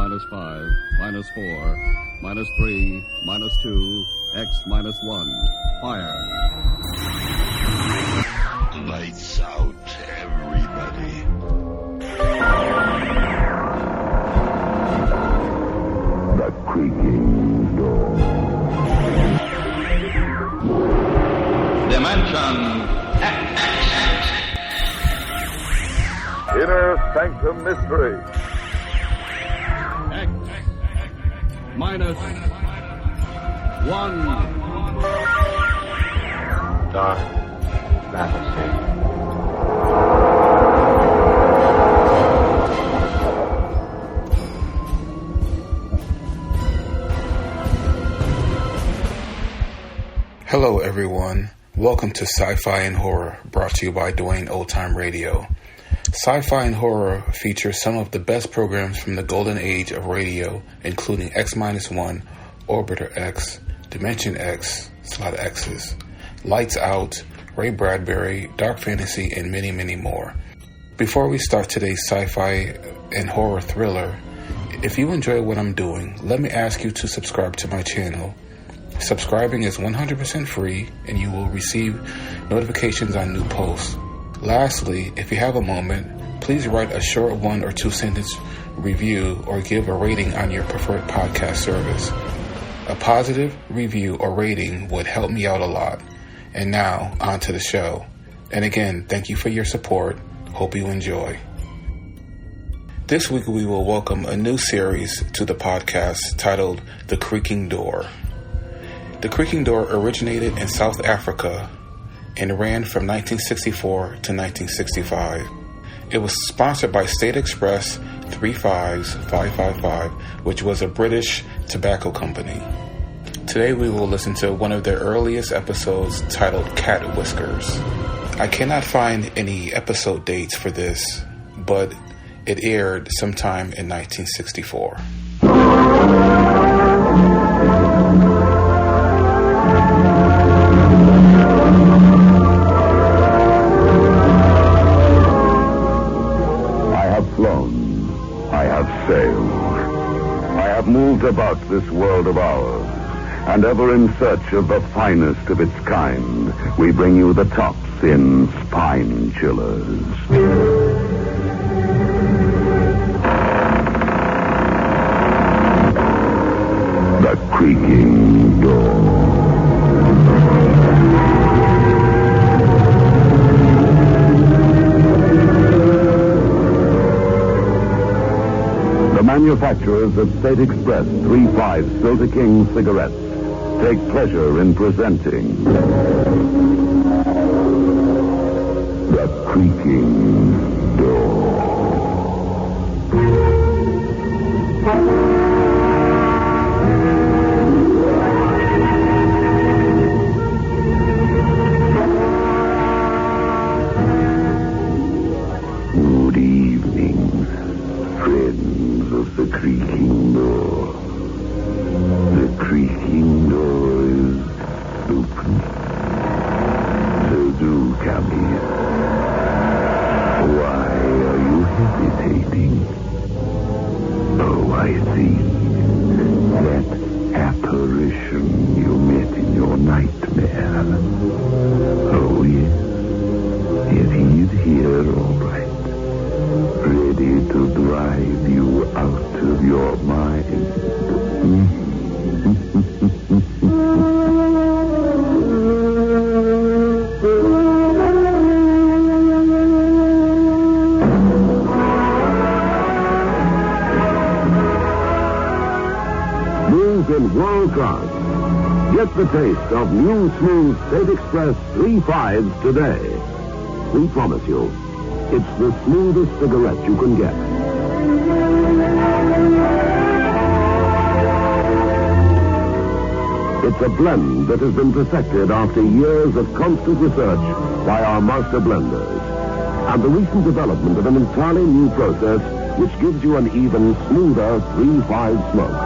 minus 5, minus 4, minus 3, minus 2, X minus 1. Fire. Lights out, everybody. The Creaking Door. Dimension X. Inner Sanctum Mystery. X minus 1. Dark battleship. Hello everyone, welcome to Sci-Fi and Horror, brought to you by Dwayne Old Time Radio. Sci-Fi and Horror features some of the best programs from the golden age of radio, including X-1, Orbiter X, Dimension X, Slot X's, Lights Out, Ray Bradbury, Dark Fantasy, and many, many more. Before we start today's sci-fi and horror thriller, if you enjoy what I'm doing, let me ask you to subscribe to my channel. Subscribing is 100% free, and you will receive notifications on new posts. Lastly, if you have a moment, please write a short 1 or 2 sentence review or give a rating on your preferred podcast service. A positive review or rating would help me out a lot. And now, on to the show. And again, thank you for your support. Hope you enjoy. This week we will welcome a new series to the podcast titled The Creaking Door. The Creaking Door originated in South Africa and ran from 1964 to 1965. It was sponsored by State Express 35555, which was a British tobacco company. Today we will listen to one of their earliest episodes titled Cat Whiskers. I cannot find any episode dates for this, but it aired sometime in 1964. I have sailed. I have moved about this world of ours, and ever in search of the finest of its kind, we bring you the tops in spine chillers. The Creaking Door. Manufacturers of State Express 35 Silver King cigarettes take pleasure in presenting The Creaking Door. Good evening, friends of the Creaking Door. The Creaking Door is open. So do come in. Why are you hesitating? Oh, I see. That apparition you met in your nightmare. Oh, yes. Yes, he's here, all right. Ready to drive you out of your mind. Move in world class. Get the taste of new smooth State Express 3.5s today. We promise you, it's the smoothest cigarette you can get. It's a blend that has been perfected after years of constant research by our master blenders. And the recent development of an entirely new process which gives you an even smoother 3.5 smoke.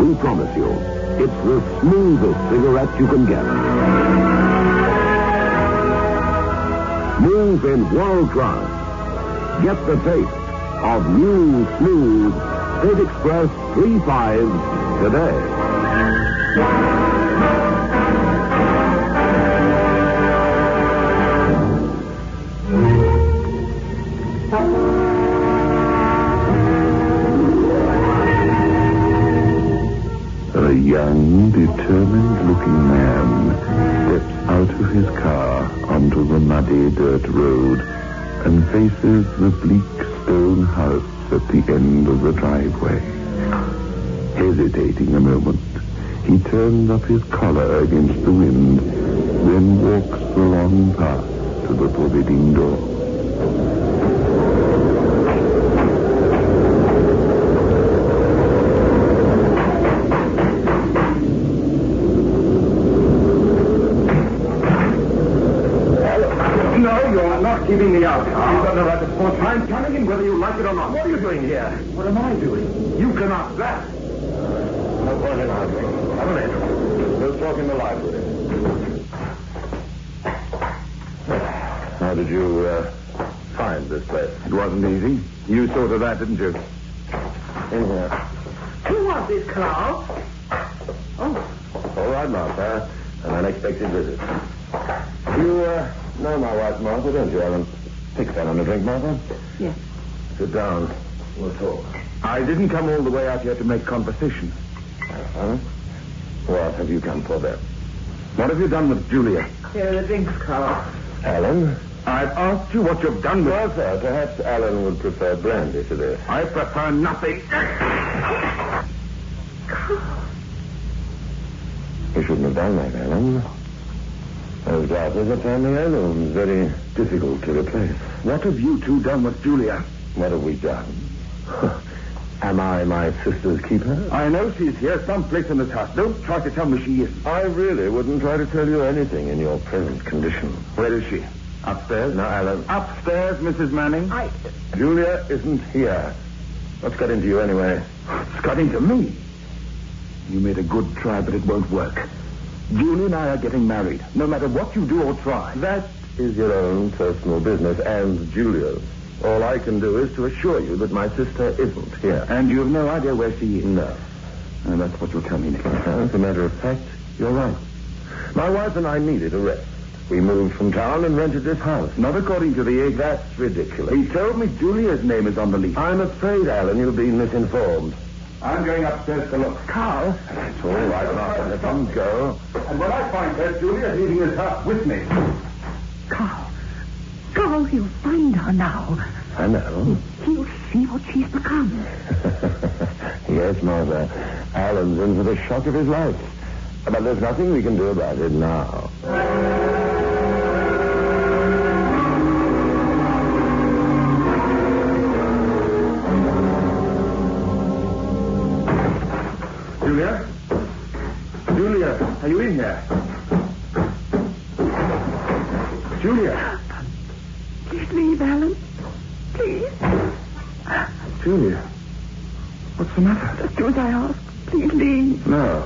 We promise you, it's the smoothest cigarette you can get. Move in world class. Get the taste of new, smooth State Express 3.5 today. A young, determined-looking man steps out of his car onto the muddy dirt road and faces the bleak stone house at the end of the driveway. Hesitating a moment, he turns up his collar against the wind, then walks the long path to the forbidding door. Keeping me out. You've got no right to force me. I'm coming in whether you like it or not. What are you doing here? What am I doing? You can ask that. No point in arguing. Come in. We'll talk in the library. How did you find this place? It wasn't easy. You saw to that, didn't you? In here. Who was this, Carl? Oh. All right, Martha. An unexpected visit. You, know my wife, Martha, don't you, Ellen? Take that on a drink, Martha. Yes. Sit down. We'll talk. I didn't come all the way out here to make conversation. What have you come for, then? What have you done with Julia? Here are the drinks, Carl. Alan? I've asked you what you've done with her. Martha, perhaps Alan would prefer brandy to this. I prefer nothing. You shouldn't have done that, Alan. Those glasses are family heirlooms, very difficult to replace. What have you two done with Julia? What have we done? Am I my sister's keeper? I know she's here someplace in this house. Don't try to tell me she isn't. I really wouldn't try to tell you anything in your present condition. Where is she? Upstairs? No, Alan. Upstairs, Mrs. Manning? Julia isn't here. What's got into you anyway? It's got into me. You made a good try, but it won't work. Julie and I are getting married, no matter what you do or try. That is your own personal business and Julia's. All I can do is to assure you that my sister isn't here. And you have no idea where she is? No. And that's what you'll tell me next. As a matter of fact, you're right. My wife and I needed a rest. We moved from town and rented this house. Not according to the egg. That's ridiculous. He told me Julia's name is on the lease. I'm afraid, Alan, you've been misinformed. I'm going upstairs to look. Carl? It's all right, Martha. Let him go. And when I find her, Julia's leaving this house with me. Carl, he'll find her now. I know. He'll see what she's become. Yes, Martha. Alan's in for the shock of his life. But there's nothing we can do about it now. Julia? Julia, are you in here? Julia? Please leave, Alan. Please. Julia? What's the matter? Just do as I ask. Please leave. No.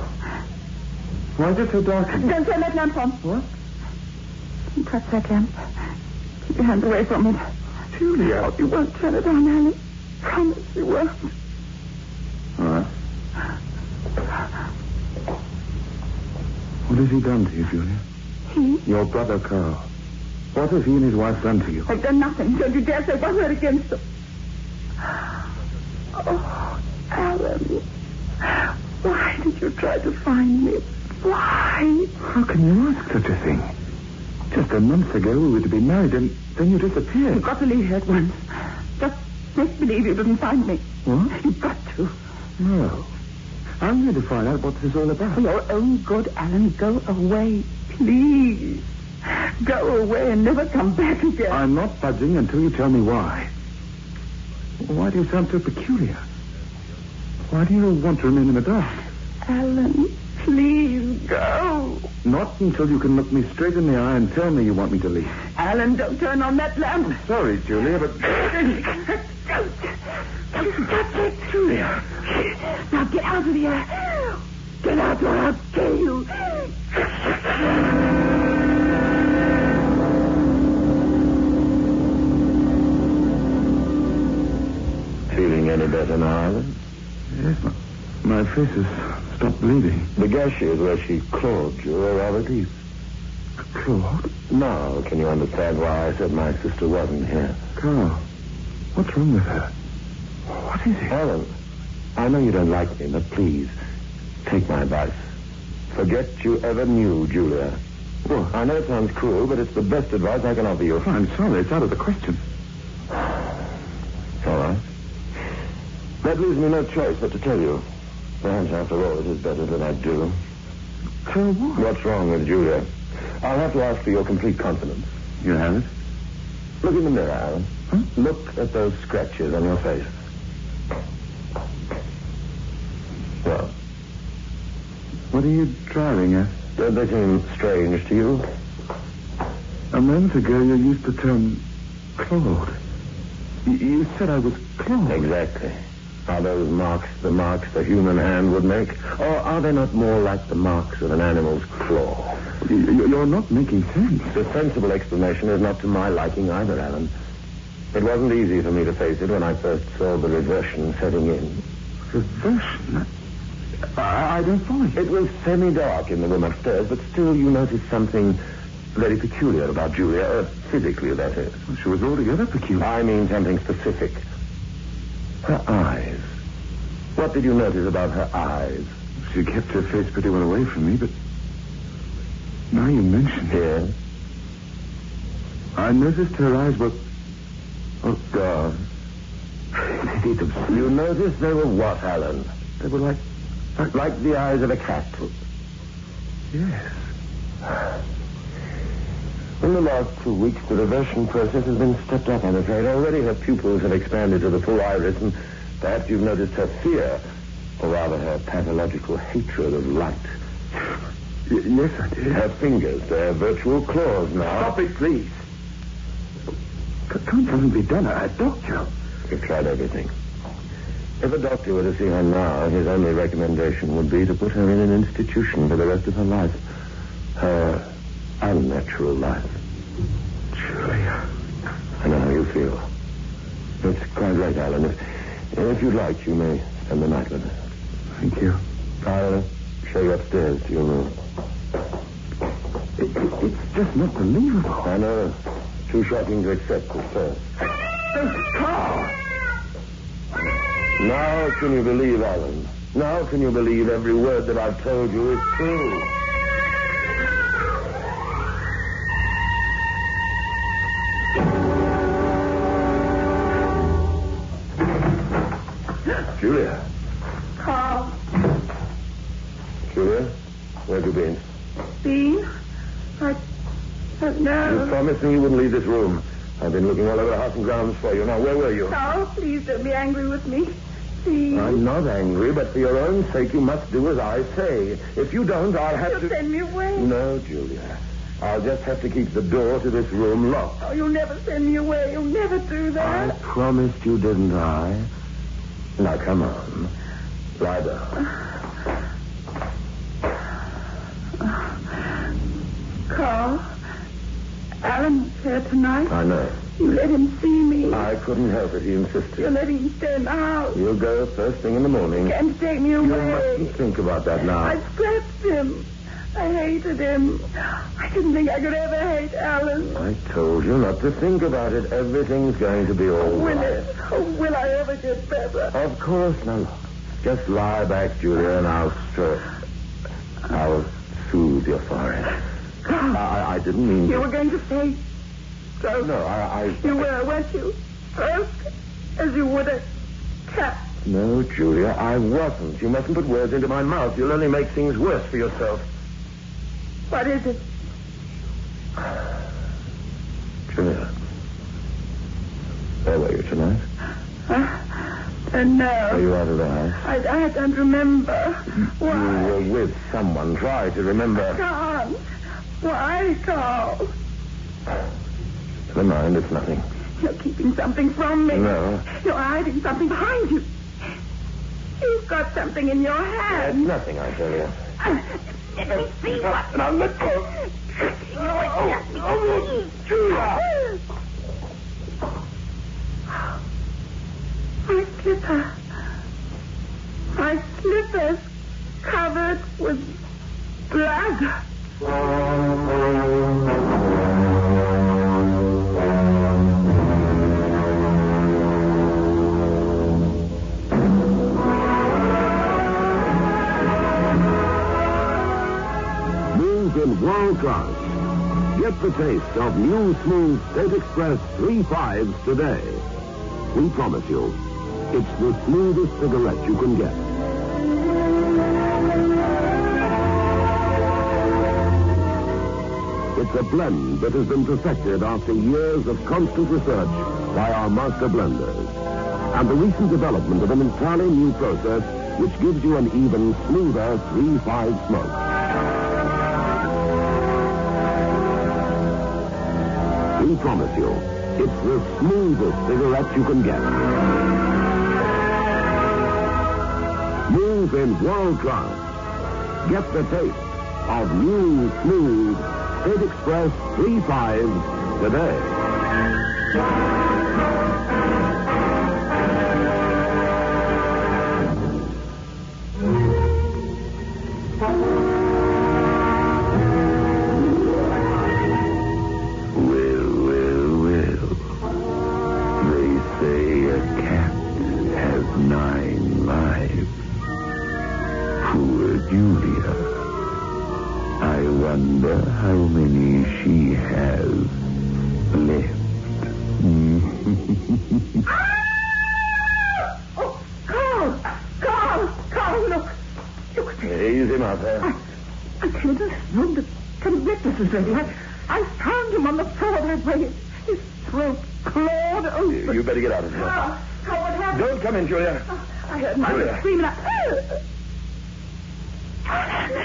Why is it so dark? Don't turn that lamp on. What? Don't touch that lamp. Keep your hands away from it. Julia? Oh, you won't turn it on, Alan. Promise you won't. All right. What has he done to you, Julia? He? Your brother, Carl. What have he and his wife done to you? I've done nothing. Don't you dare say one word against them. Oh, Alan. Why did you try to find me? Why? How can you ask such a thing? Just a month ago, we were to be married, and then you disappeared. You've got to leave here at once. Just make believe you didn't find me. What? You've got to. No. I'm going to find out what this is all about. For your own good, Alan, go away. Please. Go away and never come back again. I'm not budging until you tell me why. Why do you sound so peculiar? Why do you want to remain in the dark? Alan, please go. Not until you can look me straight in the eye and tell me you want me to leave. Alan, don't turn on that lamp. Sorry, Julia, but... Don't touch it. Julia. Now get out of here. Get out or I'll kill you. better now, Alan? Yes, my face has stopped bleeding. The gashes where she clawed you are rather deep. Claude? Now, can you understand why I said my sister wasn't here? Carl, what's wrong with her? What is it? Alan, I know you don't like me, but please, take my advice. Forget you ever knew Julia. Well, I know it sounds cruel, but it's the best advice I can offer you. I'm sorry, it's out of the question. All right. That leaves me no choice but to tell you. Perhaps, after all, it is better that I do. Tell what? What's wrong with Julia? I'll have to ask for your complete confidence. You have it? Look in the mirror, Alan. Huh? Look at those scratches on your face. Well, What are you driving at? don't they seem strange to you? A moment ago, you used the term Claude. You said I was Claude. Exactly. Are those marks the marks the human hand would make? Or are they not more like the marks of an animal's claw? You're not making sense. The sensible explanation is not to my liking either, Alan. It wasn't easy for me to face it when I first saw the reversion setting in. Reversion? I don't follow you. It was semi-dark in the room upstairs, but still you noticed something very peculiar about Julia, physically, that is. She was altogether peculiar. I mean something specific. Her eyes. What did you notice about her eyes? She kept her face pretty well away from me, but now you mention it. Yes. I noticed her eyes were... Oh, God. They did them. You noticed they were what, Alan? They were like... Like the eyes of a cat. Yes. In the last 2 weeks, the reversion process has been stepped up, I'm afraid. Already her pupils have expanded to the full iris, and perhaps you've noticed her fear, or rather her pathological hatred of light. Yes, I did. Her fingers, they're virtual claws now. Stop it, please. Can't something be done? A doctor? We've tried everything. If a doctor were to see her now, his only recommendation would be to put her in an institution for the rest of her life. Her unnatural life. Julia. I know how you feel. It's quite late, Alan. If you'd like, you may spend the night with us. Thank you. I'll show you upstairs to your room. It's just not believable. I know. Too shocking to accept at first. Carl! Now can you believe, Alan? Now can you believe every word that I've told you is true? Julia. Carl. Julia, where have you been? Bean? I don't You know. promised me you wouldn't leave this room. I've been looking all over the house and grounds for you. Now, where were you? Carl, please don't be angry with me. Please. I'm not angry, but for your own sake, you must do as I say. If you don't, I'll have You'll to... send me away. No, Julia. I'll just have to keep the door to this room locked. Oh, you'll never send me away. You'll never do I that. promised you, didn't I? Now, come on. Lie down. Carl, Alan's here tonight. I know. You let him see me. I couldn't help it. He insisted. You're letting him stay in the house. You'll go first thing in the morning. You can't take me You away. mustn't think about that now. I scrapped him. I hated him. I didn't think I could ever hate Alan. I told you not to think about it. Everything's going to be all Will right. it? Oh, will I ever get better? Of course. Now, look. Just lie back, Julia, and I'll soothe your forehead. Carl, I didn't mean you to. were going to say so. No, I... You were, weren't you? First, as you would a cat. No, Julia, I wasn't. You mustn't put words into my mouth. You'll only make things worse for yourself. What is it? Julia, where were you tonight? No. Are you out of the house? I don't remember. Why? You were with someone. Try to remember. Can't. Why, Carl? Never mind, it's nothing. You're keeping something from me. No. You're hiding something behind you. You've got something in your It's hand. nothing, I tell you. Let me see what. Now, let go. My slipper. class. Get the taste of new smooth State Express 3/5s today. We promise you, it's the smoothest cigarette you can get. It's a blend that has been perfected after years of constant research by our master blenders. And the recent development of an entirely new process which gives you an even smoother 3/5 smoke. We promise you, it's the smoothest cigarette you can get. Smooth in world class. Get the taste of new, smooth State Express 3/5s today. How many she has left. Oh, Carl, look. Look. Easy, Martha. I came to this room to tell him breakfast was ready. I found him on the floor that way. His throat clawed open. You better get out of here. Carl, what happened? Don't come in, Julia. I heard Mother screaming.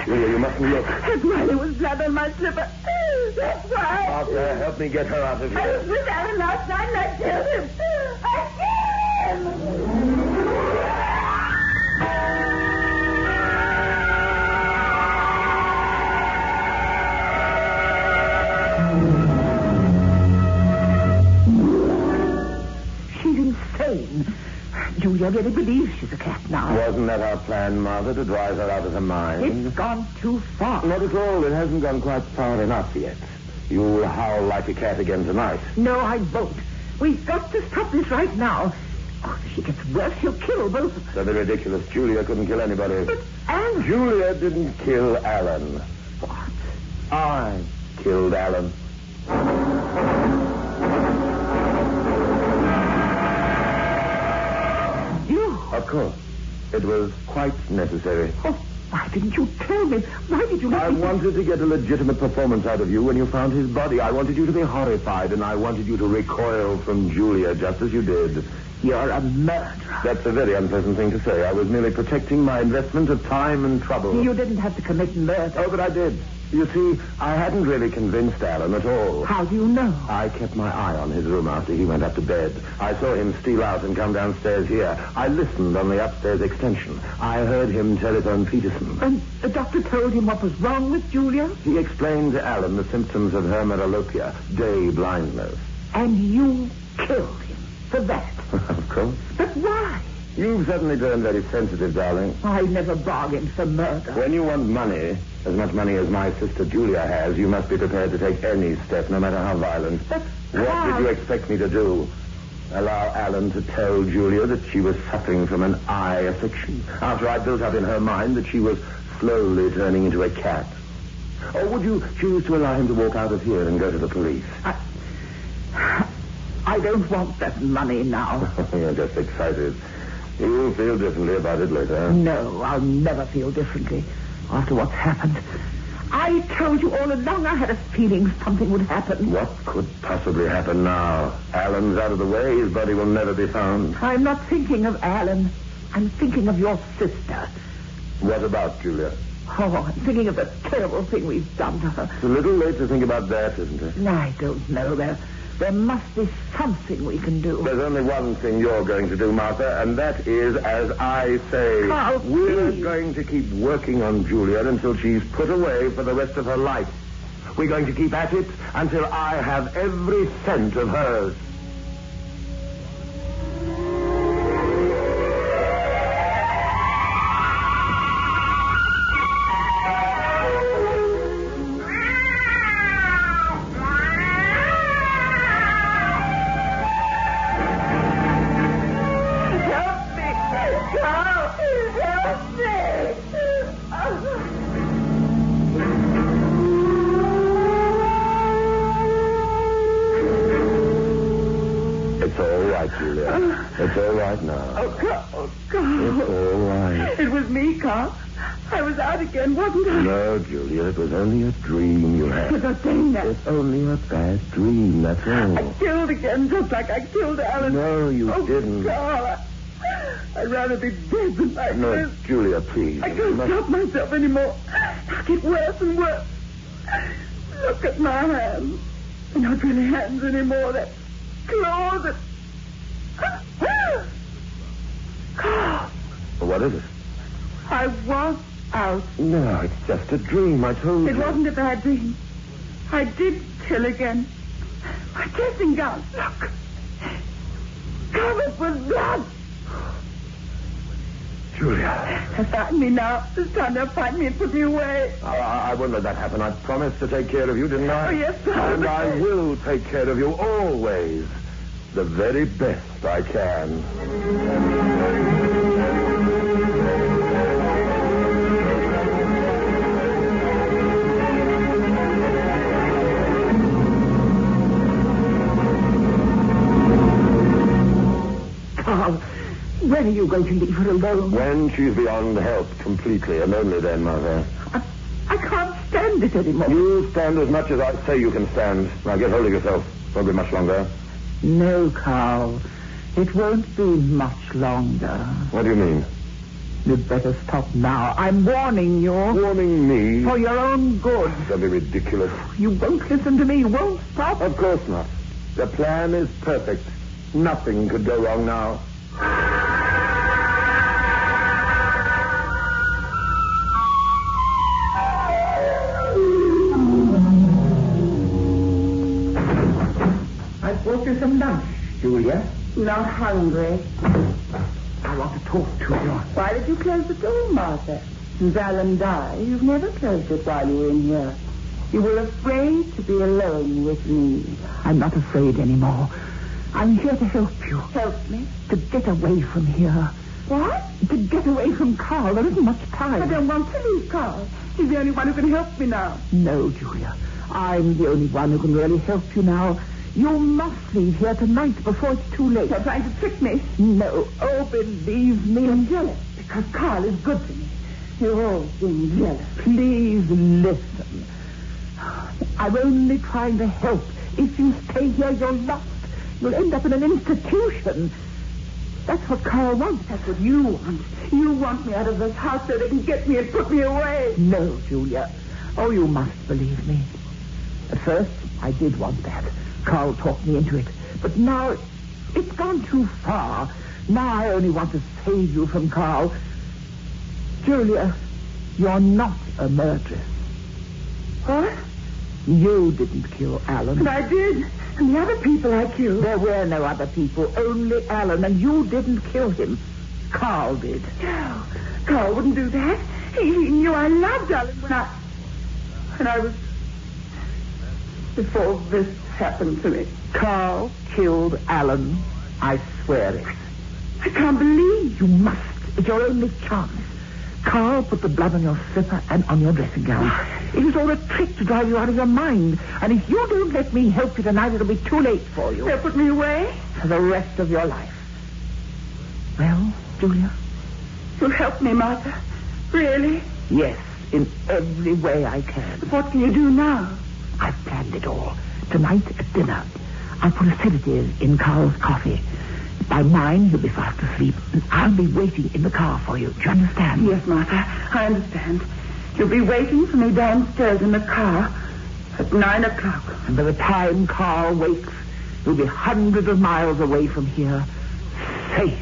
Julia, you mustn't look. That's why there was blood on my slipper. That's why. Martha, help me get her out of I here. was with Alan last night and I killed him. I killed him. She's insane. Julia really believes she's a cat now. Wasn't that our plan, Martha, to drive her out of her mind? It's gone too far. Not at all. It hasn't gone quite far enough yet. You'll howl like a cat again tonight. No, I won't. We've got to stop this right now. Oh, if she gets worse, she'll kill both of us. That'd be ridiculous. Julia couldn't kill anybody. But Alan... Julia didn't kill Alan. What? I killed Alan. You? Of course. It was quite necessary. Oh, why didn't you tell me? Why did you let I me... wanted to get a legitimate performance out of you when you found his body. I wanted you to be horrified, and I wanted you to recoil from Julia just as you did. You're a murderer. That's a very unpleasant thing to say. I was merely protecting my investment of time and trouble. You didn't have to commit murder. Oh, but I did. You see, I hadn't really convinced Alan at all. How do you know? I kept my eye on his room after he went up to bed. I saw him steal out and come downstairs here. I listened on the upstairs extension. I heard him telephone Peterson. And the doctor told him what was wrong with Julia? He explained to Alan the symptoms of her metalopia, day blindness. And you killed him for that. Of course. But why? You've suddenly turned very sensitive, darling. I never bargained for murder. When you want money, as much money as my sister Julia has, you must be prepared to take any step, no matter how violent. But what did you expect me to do? Allow Alan to tell Julia that she was suffering from an eye affliction, after I built up in her mind that she was slowly turning into a cat? Or would you choose to allow him to walk out of here and go to the police? I don't want that money now. You're just excited. You'll feel differently about it later. No, I'll never feel differently after what's happened. I told you all along I had a feeling something would happen. What could possibly happen now? Alan's out of the way. His body will never be found. I'm not thinking of Alan. I'm thinking of your sister. What about Julia? Oh, I'm thinking of the terrible thing we've done to her. It's a little late to think about that, isn't it? I don't know. There must be something we can do. There's only one thing you're going to do, Martha, and that is, as I say, Carl, we're please. going to keep working on Julia until she's put away for the rest of her life. We're going to keep at it until I have every cent of hers. right, Julia. It's all right now. Oh, Carl. It's all right. It was me, Carl. I was out again, wasn't I? No, Julia, it was only a dream you had. But not saying that. It's only a bad dream, that's all. I killed again, just like I killed Alan. No, you didn't. Carl, I'd rather be dead than like No, this. Julia, please. I can't stop myself anymore. It'll get worse and worse. Look at my hands. They're not really hands anymore. They're claws. Carl, What is it? I was out. No, it's just a dream, I told you. It wasn't a bad dream. I did kill again. My dressing gown, look. Covered with blood. Julia. They find me now. It's time to find me and put me away. I wouldn't let that happen. I promised to take care of you, didn't I? Oh, yes, sir. And I will take care of you always. The very best I can. Carl, when are you going to leave her alone? When she's beyond help completely, and only then, Mother. I can't stand it anymore. You stand as much as I say you can stand. Now get hold of yourself. Won't be much longer. No, Carl. It won't be much longer. What do you mean? You'd better stop now. I'm warning you. Warning me? For your own good. Don't be ridiculous. You won't listen to me. You won't stop. Of course not. The plan is perfect. Nothing could go wrong now. I brought you some lunch, Julia. Not hungry. I want to talk to you. Why did you close the door, Martha? Since Alan died, you've never closed it while you were in here. You were afraid to be alone with me. I'm not afraid anymore. I'm here to help you. Help me? To get away from here. What? To get away from Carl. There isn't much time. I don't want to leave Carl. He's the only one who can help me now. No, Julia. I'm the only one who can really help you now. You must leave here tonight before it's too late. You're trying to trick me? No. Oh, believe me. I'm jealous because Carl is good to me. You've always been jealous. Please listen. I'm only trying to help. If you stay here, you're lost. You'll end up in an institution. That's what Carl wants. That's what you want. You want me out of this house so they can get me and put me away. No, Julia. Oh, you must believe me. At first, I did want that. Carl talked me into it. But now, it's gone too far. Now I only want to save you from Carl. Julia, you're not a murderess. What? You didn't kill Alan. But I did. And the other people I killed. There were no other people. Only Alan. And you didn't kill him. Carl did. No. Carl wouldn't do that. He knew I loved Alan when I was... Before this happened to me. Carl killed Alan. I swear it. I can't believe. You must. It's your only chance. Carl put the blood on your slipper and on your dressing gown. It was all a trick to drive you out of your mind. And if you don't let me help you tonight, it'll be too late for you. They'll put me away? For the rest of your life. Well, Julia? You'll help me, Martha? Really? Yes, in every way I can. What can you do now? I've planned it all. Tonight at dinner, I'll put a sedative in Carl's coffee. By 9, he'll be fast asleep, and I'll be waiting in the car for you. Do you understand? Yes, Martha, I understand. You'll be waiting for me downstairs in the car at 9 o'clock. And by the time Carl wakes, you'll be hundreds of miles away from here, safe.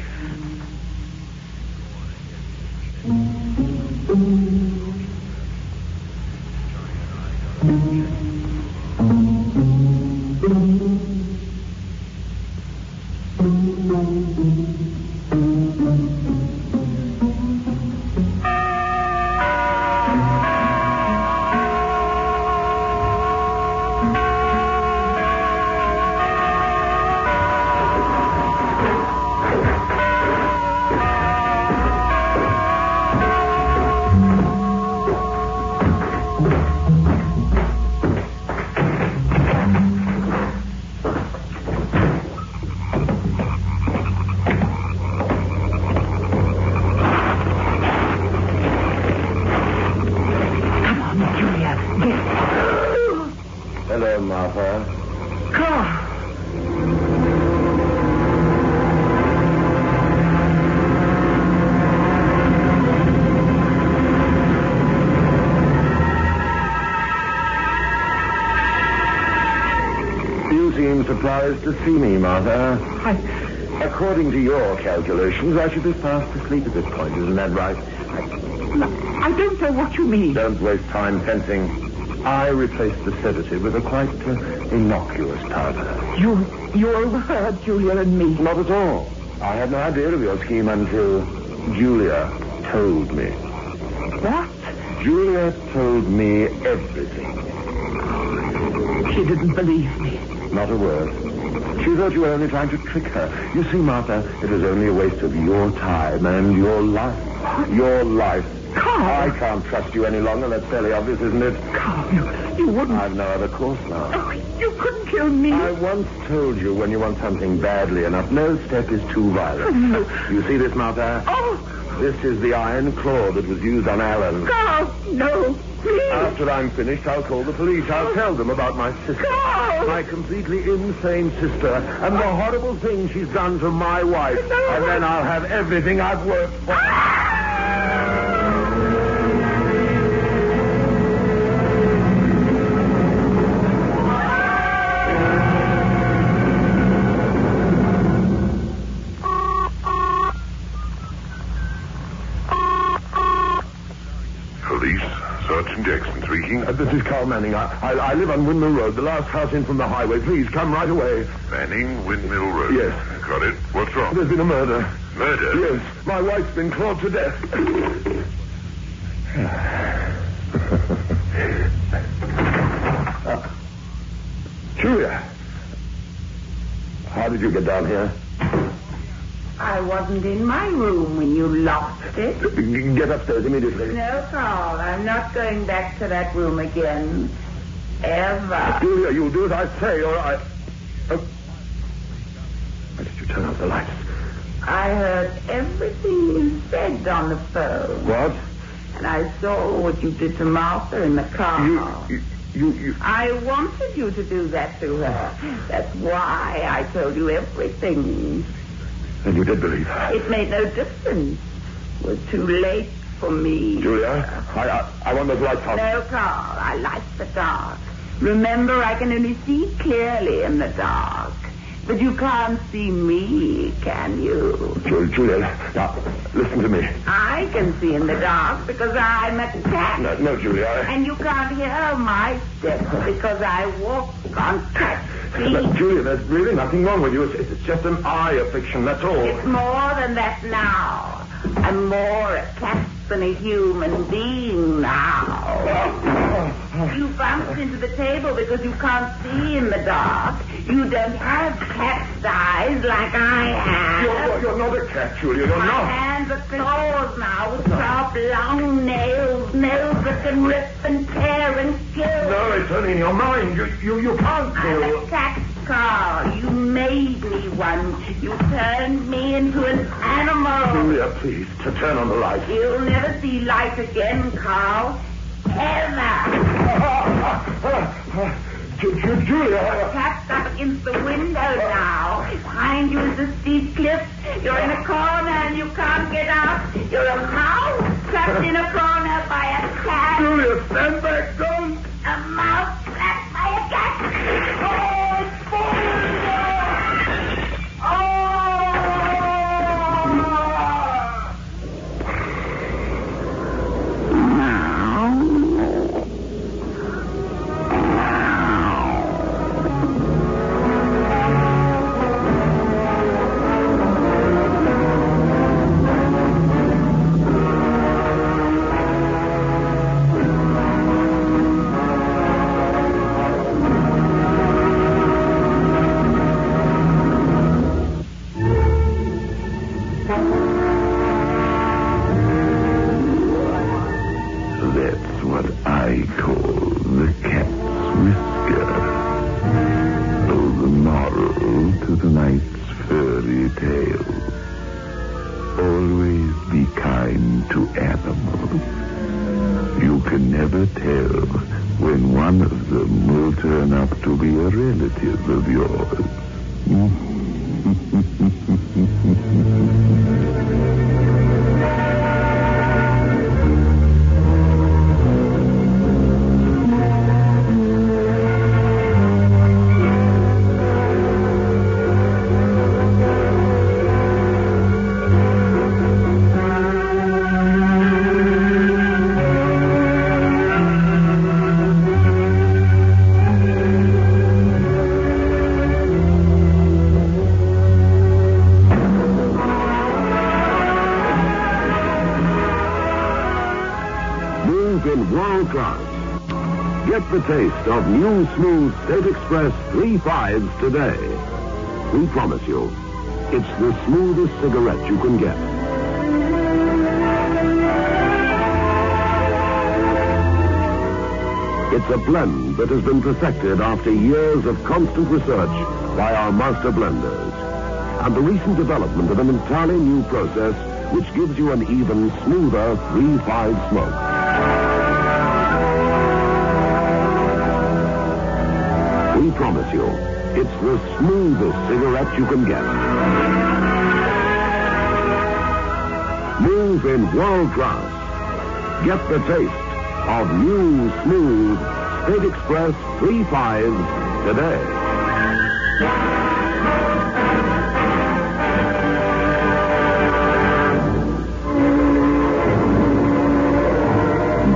surprised to see me, Martha. According to your calculations, I should be fast asleep at this point. Isn't that right? I don't know what you mean. Don't waste time fencing. I replaced the sedative with a quite innocuous powder. You overheard Julia and me. Not at all. I had no idea of your scheme until Julia told me. What? Julia told me everything. She didn't believe me. Not a word. She thought you were only trying to trick her. You see, Martha, it was only a waste of your time and your life. Your life. Carl! I can't trust you any longer. That's fairly obvious, isn't it? Carl, you wouldn't... I've no other course now. Oh, you couldn't kill me. I once told you when you want something badly enough, no step is too violent. You see this, Martha? Oh! This is the iron claw that was used on Alan. Carl, no, please. After I'm finished, I'll call the police. I'll tell them about my sister. Carl! My completely insane sister and the horrible thing she's done to my wife. No. And then I'll have everything I've worked for. Sergeant Jackson speaking. This is Carl Manning. I live on Windmill Road, the last house in from the highway. Please, come right away. Manning, Windmill Road. Yes. Got it. What's wrong? There's been a murder. Murder? Yes. My wife's been clawed to death. Julia. How did you get down here? I wasn't in my room when you locked it. Get upstairs immediately. No, Carl, I'm not going back to that room again. Ever. Julia, you'll do as I say, or I... Oh. Why did you turn off the lights? I heard everything you said on the phone. What? And I saw what you did to Martha in the car. You... I wanted you to do that to her. That's why I told you everything. And you did believe her? It made no difference. It was too late for me. Julia, I want those lights on. No, Carl, I like the dark. Remember, I can only see clearly in the dark. But you can't see me, can you? Julia, now, listen to me. I can see in the dark because I'm a cat. No, Julia. And you can't hear my steps because I walk on cat feet. Julia, there's really nothing wrong with you. It's just an eye affliction, that's all. It's more than that now. I'm more a cat than a human being now. You bumped into the table because you can't see in the dark. You don't have cat's eyes like I have. You're not a cat, Julia. You're My not. hands are claws now with sharp, long nails that can rip and tear and kill. No, it's only in your mind. You can't kill. I'm a cat, Carl. You made me one. You turned me into an animal. Julia, please, to turn on the light. You'll never see light again, Carl. Ever. Julia. Cat's up against the window now. Behind you is a steep cliff. You're in a corner and you can't get out. You're a mouse trapped in a corner by a cat. Julia, stand back. Don't. A mouse trapped by a cat. Oh, it's falling down. Oh! That's what I call the Cat's Whiskers. So the moral to tonight's fairy tale. Always be kind to animals. You can never tell when one of them will turn up to be a relative of yours. Get the taste of new smooth State Express 3/5s today. We promise you, it's the smoothest cigarette you can get. It's a blend that has been perfected after years of constant research by our master blenders. And the recent development of an entirely new process which gives you an even smoother 3/5 smoke. We promise you, it's the smoothest cigarette you can get. Move in world class. Get the taste of new, smooth State Express 3/5s today.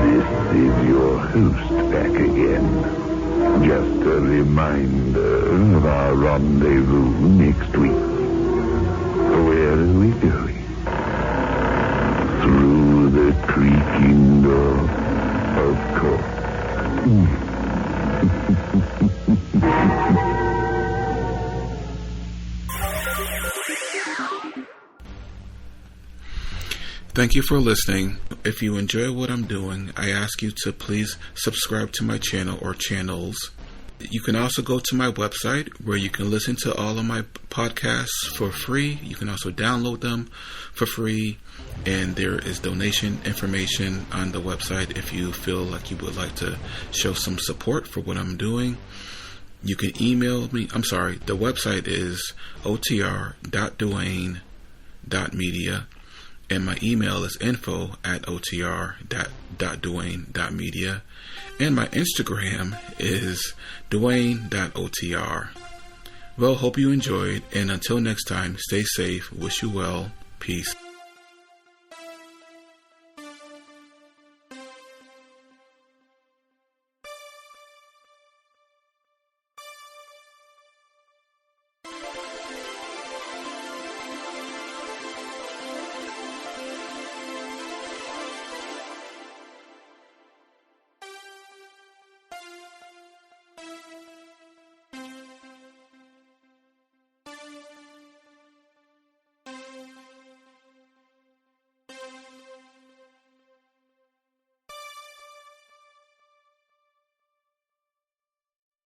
This is your host back again. Just a reminder of our rendezvous next week. Where are we going? Through the creaking door, of course. Thank you for listening. If you enjoy what I'm doing, I ask you to please subscribe to my channel or channels. You can also go to my website where you can listen to all of my podcasts for free. You can also download them for free. And there is donation information on the website if you feel like you would like to show some support for what I'm doing. You can email me. The website is otr.duane.media. And my email is info@otr.duane.media. And my Instagram is duane.otr. Well, hope you enjoyed. And until next time, stay safe. Wish you well. Peace.